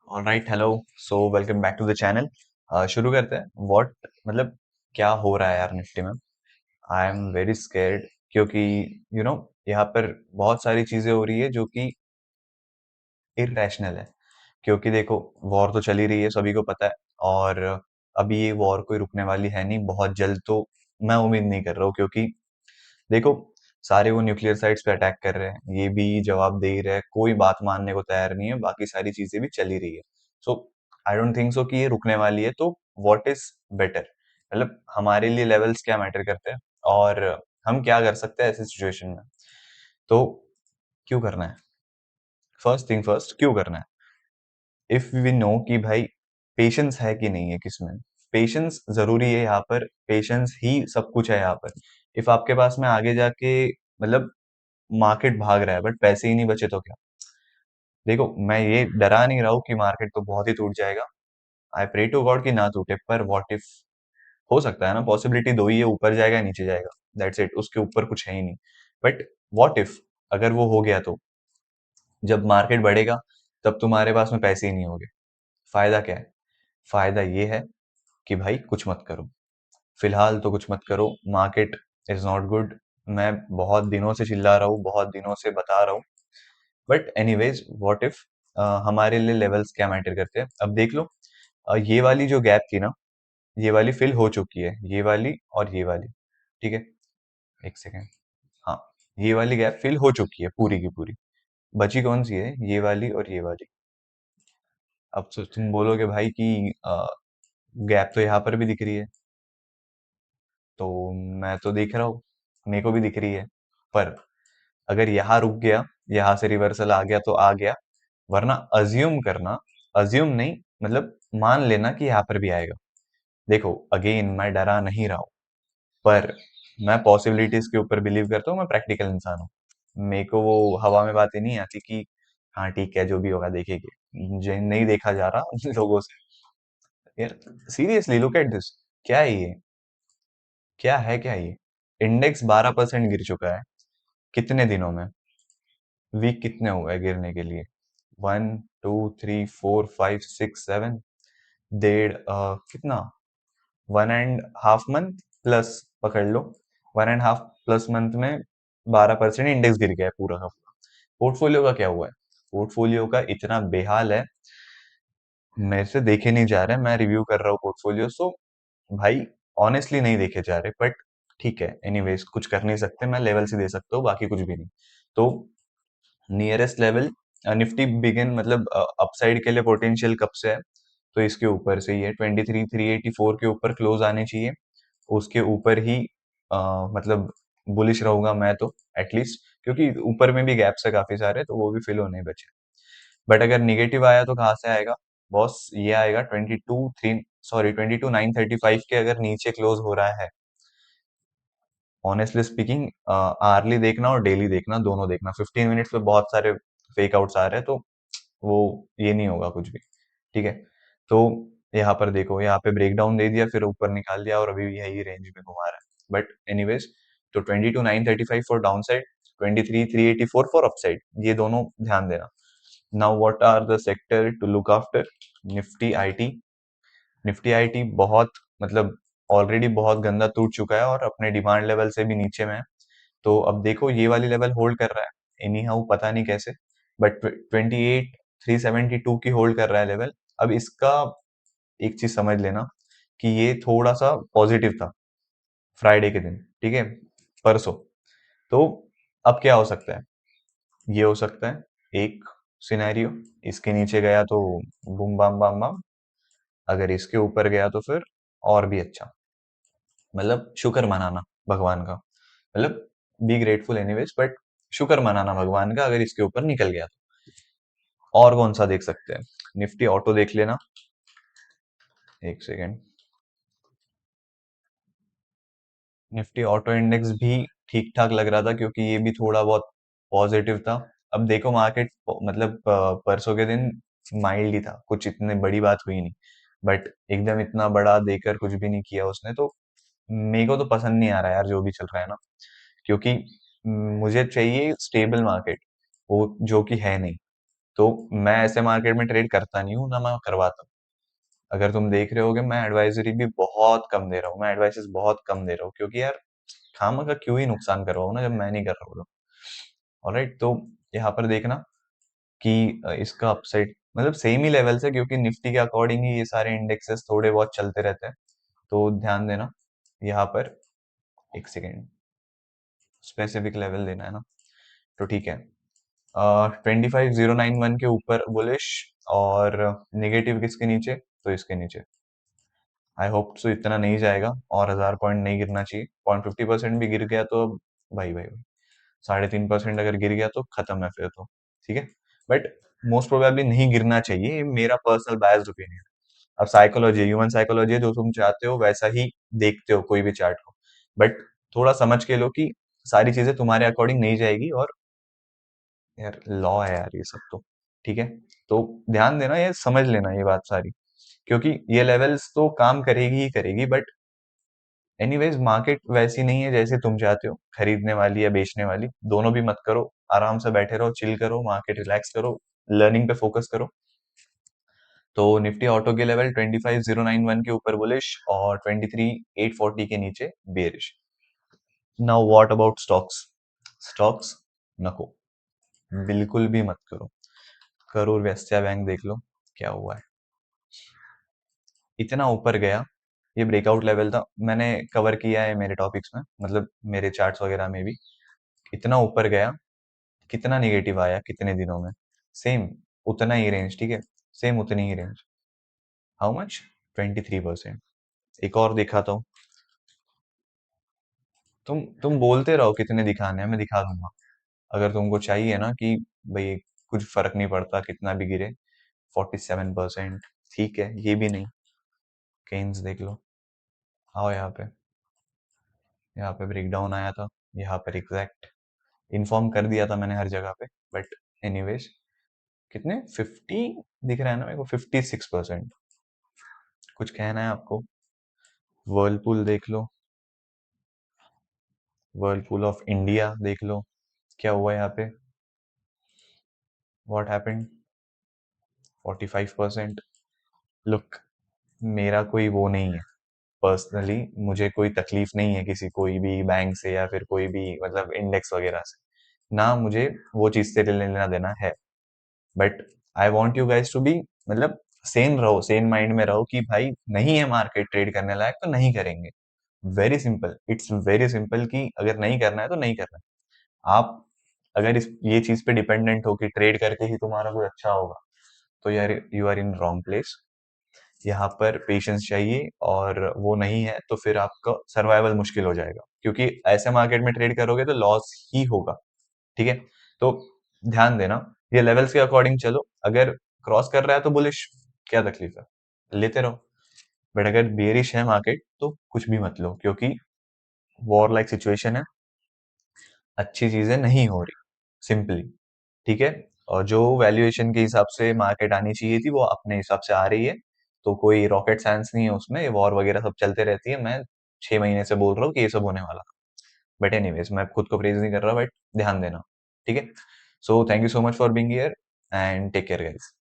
Alright, hello. So welcome back to the channel. शुरू करते हैं। व्हाट मतलब क्या हो रहा है यार निफ्टी में? आई एम वेरी स्केर्ड क्योंकि यहाँ पर बहुत सारी चीजें हो रही है जो कि इररेशनल है। क्योंकि देखो, वॉर तो चल ही रही है, सभी को पता है। और अभी ये वॉर कोई रुकने वाली है नहीं, बहुत जल्द तो मैं उम्मीद नहीं कर रहा हूँ। क्योंकि देखो, सारे वो न्यूक्लियर साइट्स पे अटैक कर रहे हैं, ये भी जवाब दे ही रहे हैं, कोई बात मानने को तैयार नहीं है, बाकी सारी चीजें भी चल ही रही है। सो आई डोंट थिंक सो कि ये रुकने वाली है। तो व्हाट इज बेटर, मतलब हमारे लिए लेवल्स क्या मैटर करते हैं और हम क्या कर सकते हैं ऐसी सिचुएशन में? तो क्यों करना है? फर्स्ट थिंग फर्स्ट, क्यों करना है? इफ वी नो कि भाई पेशेंस है कि नहीं है किसमें। पेशेंस जरूरी है यहाँ पर, पेशेंस ही सब कुछ है यहाँ पर। इफ आपके पास में आगे जाके मतलब मार्केट भाग रहा है बट पैसे ही नहीं बचे तो क्या? देखो, मैं ये डरा नहीं रहा हूँ कि मार्केट तो बहुत ही टूट जाएगा। आई प्रे टू गॉड कि ना टूटे, पर व्हाट इफ हो सकता है ना, पॉसिबिलिटी दो ही है, ऊपर जाएगा नीचे जाएगा, दैट्स इट, उसके ऊपर कुछ है ही नहीं। बट व्हाट इफ अगर वो हो गया तो जब मार्केट बढ़ेगा तब तुम्हारे पास में पैसे ही नहीं होंगे। फायदा क्या है? फायदा ये है कि भाई कुछ मत करो, फिलहाल तो कुछ मत करो, मार्केट इज नॉट गुड। मैं बहुत दिनों से चिल्ला रहा हूँ, बहुत दिनों से बता रहा हूँ। बट एनीवेज, व्हाट इफ हमारे लिए लेवल्स क्या मैटर करते हैं, अब देख लो। ये वाली जो गैप थी ना, ये वाली फिल हो चुकी है, ये वाली और ये वाली। ठीक है, एक सेकेंड। हाँ, ये वाली गैप फिल हो चुकी है पूरी की पूरी। बची कौन सी है? ये वाली और ये वाली। अब तो तुम बोलोगे भाई कि गैप तो यहाँ पर भी दिख रही है। तो मैं तो देख रहा हूँ, मेरे को भी दिख रही है। पर अगर यहाँ रुक गया, यहाँ से रिवर्सल आ गया तो आ गया, वरना अज्यूम करना, अज्यूम नहीं मतलब मान लेना कि यहाँ पर भी आएगा। देखो, अगेन मैं डरा नहीं रहा हूँ, पर मैं पॉसिबिलिटीज के ऊपर बिलीव करता हूँ, मैं प्रैक्टिकल इंसान हूँ। मेरे को वो हवा में बातें नहीं आती कि हाँ ठीक है जो भी होगा देखेंगे, नहीं देखा जा रहा लोगों से। यार सीरियसली लुक एट दिस। क्या है ये? क्या है क्या ये? इंडेक्स 12% गिर चुका है कितने दिनों में? वीक कितने हो गए गिरने के लिए? 1 2 3 4 5 6 7, डेढ़ कितना, 1.5 मंथ प्लस पकड़ लो। 1.5 प्लस मंथ में 12% इंडेक्स गिर गया है पूरा का पूरा। पोर्टफोलियो का क्या हुआ है? पोर्टफोलियो का इतना बेहाल है, मेरे से देखे नहीं जा रहे, मैं रिव्यू कर रहा हूँ पोर्टफोलियो। सो भाई, ऑनेस्टली नहीं देखे जा रहे, बट ठीक है, एनीवेज कुछ कर नहीं सकते, मैं लेवल से दे सकता हूँ, बाकी कुछ भी नहीं। तो नियरेस्ट लेवल निफ्टी बिगिन मतलब अपसाइड के लिए पोटेंशियल कब से है? तो इसके ऊपर से ही है, 23,384 के ऊपर क्लोज आने चाहिए। उसके ऊपर ही मतलब बुलिश रहूंगा मैं तो, एटलीस्ट, क्योंकि ऊपर में भी गैप्स है काफी सारे, तो वो भी फिल होने ही बचे। बट अगर निगेटिव आया तो कहाँ से आएगा बॉस? ये आएगा 22,935 के अगर नीचे क्लोज हो रहा है। ऑनेस्टली स्पीकिंग, आर्ली देखना और डेली देखना, दोनों देखना। 15 मिनट्स पे बहुत सारे फेक आउट्स आ रहे हैं, तो वो ये नहीं होगा कुछ भी। ठीक है, तो यहाँ पर देखो, यहाँ पे ब्रेक डाउन दे दिया, फिर ऊपर निकाल दिया, और अभी यही रेंज में घुमा रहा है। बट एनीवेज, तो 22,935 for downside, 23,384 for upside, ये दोनों ध्यान देना। Now what are the sector to look after? Nifty IT. Nifty IT बहुत मतलब ऑलरेडी बहुत गंदा टूट चुका है और अपने डिमांड लेवल से भी नीचे में है। तो अब देखो, ये वाली लेवल होल्ड कर रहा है एनी हाउ, पता नहीं कैसे, बट 28,372 की होल्ड कर रहा है लेवल। अब इसका एक चीज समझ लेना कि ये थोड़ा सा पॉजिटिव था फ्राइडे के दिन, ठीक है, परसों। तो अब क्या हो सकता है? ये हो सकता है एक सिनेरियो, इसके नीचे गया तो बूम बाम बाम बाम, अगर इसके ऊपर गया तो फिर और भी अच्छा। मतलब शुक्र मनाना भगवान का, मतलब बी ग्रेटफुल एनीवेज, बट शुक्र मनाना भगवान का अगर इसके ऊपर निकल गया तो। और कौन सा देख सकते हैं? निफ्टी ऑटो देख लेना, एक सेकेंड। निफ्टी ऑटो इंडेक्स भी ठीक ठाक लग रहा था, क्योंकि ये भी थोड़ा बहुत पॉजिटिव था। अब देखो मार्केट मतलब परसों के दिन माइल्ड ही था, कुछ इतनी बड़ी बात हुई नहीं, बट एकदम इतना बड़ा देकर कुछ भी नहीं किया उसने। तो मेरे को तो पसंद नहीं आ रहा यार जो भी चल रहा है ना, क्योंकि मुझे चाहिए स्टेबल मार्केट, वो जो कि है नहीं। तो मैं ऐसे मार्केट में ट्रेड करता नहीं हूँ, ना मैं करवाता हूँ। अगर तुम देख रहे होगे, मैं एडवाइजरी भी बहुत कम दे रहा हूँ, मैं एडवाइसेस बहुत कम दे रहा हूँ, क्योंकि यार खामा का क्यों ही नुकसान कर रहा हूँ ना, जब मैं नहीं कर रहा हूँ तो। ऑलराइट, तो यहाँ पर देखना कि इसका अपसाइड मतलब सेम ही लेवल्स है, क्योंकि निफ्टी के अकॉर्डिंग ही ये सारे इंडेक्सेस थोड़े बहुत चलते रहते हैं। तो ध्यान देना यहाँ पर, एक सेकेंड, स्पेसिफिक लेवल देना है ना, तो ठीक है। 25091 के ऊपर बुलिश, और निगेटिव किसके नीचे, तो इसके नीचे। आई होप सो इतना नहीं जाएगा, और 1000 पॉइंट नहीं गिरना चाहिए। 0.50% भी गिर गया तो अब भाई 3.5% अगर गिर गया तो खत्म है फिर तो। ठीक है, बट मोस्ट प्रोबेबली नहीं गिरना चाहिए, ये मेरा पर्सनल बायस्ड ओपिनियन। अब साइकोलॉजी, ह्यूमन साइकोलॉजी है, जो तुम चाहते हो वैसा ही देखते हो कोई भी चार्ट को, बट थोड़ा समझ के लो कि सारी चीजें तुम्हारे अकॉर्डिंग नहीं जाएगी, और यार लॉ है यार ये सब तो। ठीक है, तो ध्यान देना, ये समझ लेना ये बात सारी, क्योंकि ये लेवल्स तो काम करेगी ही करेगी, बट एनीवेज मार्केट वैसी नहीं है जैसे तुम चाहते हो, खरीदने वाली या बेचने वाली, दोनों भी मत करो। आराम से बैठे रहो, चिल करो, मार्केट रिलैक्स करो, लर्निंग पे फोकस करो। तो निफ्टी ऑटो के लेवल 25091 के ऊपर बुलिश, और 23840 के नीचे bearish. Now what about stocks? Stocks नको, बिल्कुल भी मत करो। करूर वैश्य बैंक देख लो क्या हुआ है, इतना ऊपर गया। ये ब्रेकआउट लेवल था, मैंने कवर किया है मेरे टॉपिक्स में, मतलब मेरे चार्ट्स वगैरह में भी। इतना ऊपर गया, कितना निगेटिव आया कितने दिनों में, सेम उतना ही रेंज, ठीक है, सेम उतनी ही रेंज। How much? 23%। एक और दिखाता हूँ। तुम बोलते रहो कितने दिखाने हैं, मैं दिखा दूंगा। अगर तुमको चाहिए ना कि भाई कुछ फर्क नहीं पड़ता कितना भी गिरे, 47%, ठीक है, ये भी नहीं। केन्स देख लो, आओ यहाँ पे, यहाँ पे ब्रेकडाउन आया था, यहाँ पर एग्जैक्ट इन्फॉर्म कर दिया था मैंने हर जगह पे, बट एनीवेज कितने 50 दिख रहा है ना मेरे को, 56%। कुछ कहना है आपको? वर्लपूल देख लो, वर्लपूल ऑफ इंडिया देख लो, क्या हुआ यहाँ पे, व्हाट हैपेंड, 45%। लुक, मेरा कोई वो नहीं है, पर्सनली मुझे कोई तकलीफ नहीं है किसी कोई भी बैंक से या फिर कोई भी मतलब इंडेक्स वगैरह से, ना मुझे वो चीज से लेना देना है। But I want you guys to be, मतलब सेम रहो, सेम माइंड में रहो कि भाई नहीं है मार्केट ट्रेड करने लायक तो नहीं करेंगे। Very simple, it's very simple, कि अगर नहीं करना है तो नहीं करना है। आप अगर इस ये चीज पे डिपेंडेंट हो कि ट्रेड करके ही तुम्हारा कुछ अच्छा होगा, तो यार you are in wrong place. यहाँ पर पेशेंस चाहिए, और वो नहीं है तो फिर आपका सर्वाइवल मुश्किल हो जाएगा, क्योंकि ऐसे मार्केट में ट्रेड करोगे तो लॉस ही होगा। ठीक है, तो ध्यान देना, ये लेवल्स के अकॉर्डिंग चलो। अगर क्रॉस कर रहा है तो बुलिश, क्या तकलीफ है, लेते रहो। बट अगर बेरिश है मार्केट तो कुछ भी मत लो, क्योंकि वॉर लाइक सिचुएशन है, अच्छी चीजें नहीं हो रही, सिंपली। ठीक है, और जो वैल्यूएशन के हिसाब से मार्केट आनी चाहिए थी वो अपने हिसाब से आ रही है, तो कोई रॉकेट साइंस नहीं है उसमें, ये वॉर वगैरह सब चलते रहती है। मैं 6 महीने से बोल रहा हूँ कि ये सब होने वाला, बट एनीवेज मैं खुद को प्रेज नहीं कर रहा, बट ध्यान देना। ठीक है, so thank you so much for being here, and take care guys.